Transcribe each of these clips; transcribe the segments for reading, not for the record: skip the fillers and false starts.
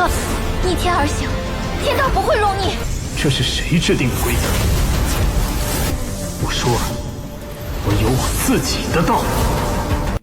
道，逆天而行，天道不会容逆。这是谁制定的规则？我说了，我有我自己的道。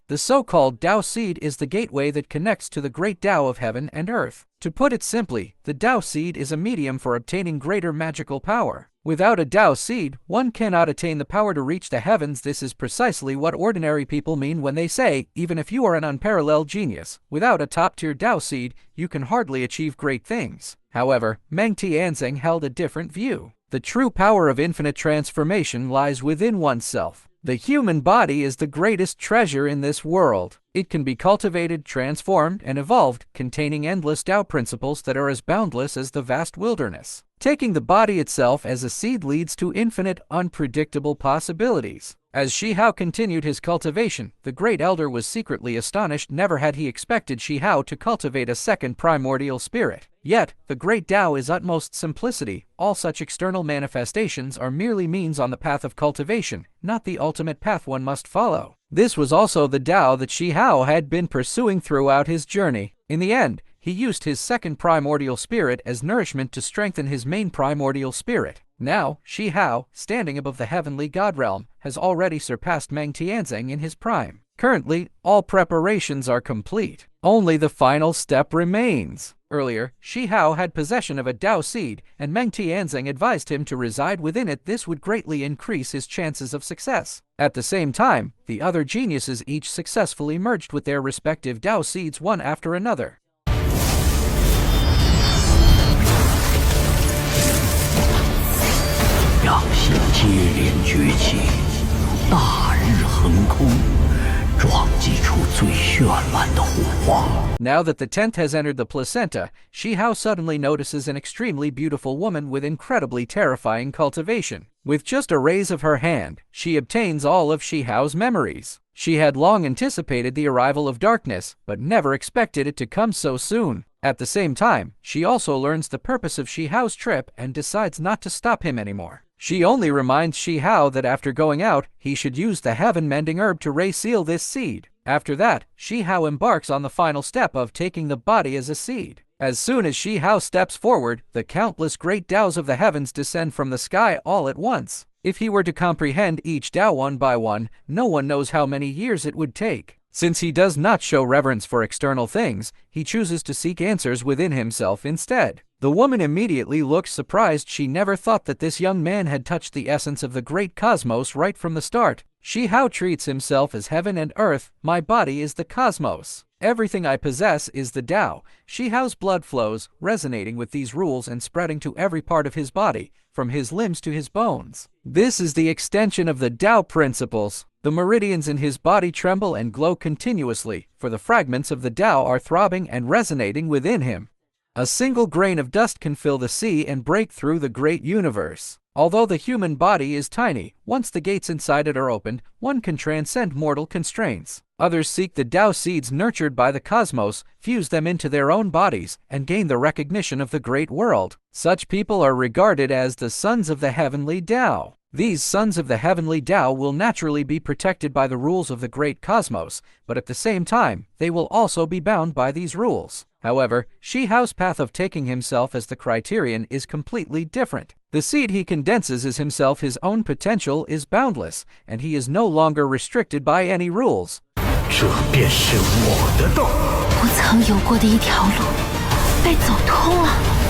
The so-called Tao seed is the gateway that connects to the great Tao of heaven and earth. To put it simply, the Tao seed is a medium for obtaining greater magical power. Without a Tao seed, one cannot attain the power to reach the heavens. This is precisely what ordinary people mean when they say, even if you are an unparalleled genius, without a top-tier Tao seed, you can hardly achieve great things. However, Meng Tianzeng held a different view. The true power of infinite transformation lies within oneself. The human body is the greatest treasure in this world. It can be cultivated, transformed, and evolved, containing endless Tao principles that are as boundless as the vast wilderness. Taking the body itself as a seed leads to infinite, unpredictable possibilities. As Shi Hao continued his cultivation, the great elder was secretly astonished. Never had he expected Shi Hao to cultivate a second primordial spirit. Yet, the great Tao is utmost simplicity. All such external manifestations are merely means on the path of cultivation, not the ultimate path one must follow. This was also the Tao that Shi Hao had been pursuing throughout his journey. In the end, he used his second primordial spirit as nourishment to strengthen his main primordial spirit. Now, Shi Hao, standing above the heavenly god realm, has already surpassed Meng Tianzeng in his prime. Currently, all preparations are complete. Only the final step remains. Earlier, Shi Hao had possession of a Tao seed, and Meng Tianzeng advised him to reside within it. This would greatly increase his chances of success. At the same time, the other geniuses each successfully merged with their respective Tao seeds one after another. 让星接连崛起，大日横空，撞击出最绚烂的火花。 Now that the 10th has entered the placenta, Shi Hao suddenly notices an extremely beautiful woman with incredibly terrifying cultivation. With just a raise of her hand, she obtains all of Shi Hao's memories. She had long anticipated the arrival of darkness, but never expected it to come so soon. At the same time, she also learns the purpose of Shi Hao's trip and decides not to stop him anymore. She only reminds Shi Hao that after going out, he should use the heaven-mending herb to reseal this seed. After that, Shi Hao embarks on the final step of taking the body as a seed. As soon as Shi Hao steps forward, the countless great Taos of the heavens descend from the sky all at once. If he were to comprehend each Tao one by one, no one knows how many years it would take. Since he does not show reverence for external things, he chooses to seek answers within himself instead. The woman immediately looks surprised. She never thought that this young man had touched the essence of the great cosmos right from the start. Shi Hao treats himself as heaven and earth. My body is the cosmos. Everything I possess is the Tao. Shi Hao's blood flows, resonating with these rules and spreading to every part of his body, from his limbs to his bones. This is the extension of the Tao principles. The meridians in his body tremble and glow continuously, for the fragments of the Tao are throbbing and resonating within him. A single grain of dust can fill the sea and break through the great universe. Although the human body is tiny, once the gates inside it are opened, one can transcend mortal constraints. Others seek the Tao seeds nurtured by the cosmos, fuse them into their own bodies, and gain the recognition of the great world. Such people are regarded as the sons of the heavenly Tao. These sons of the heavenly Tao will naturally be protected by the rules of the great cosmos, but at the same time, they will also be bound by these rules. However, Shi Hao's path of taking himself as the criterion is completely different. The seed he condenses is himself. His own potential is boundless, and he is no longer restricted by any rules. 这便是我的道。不曾有过的一条路，被走通了。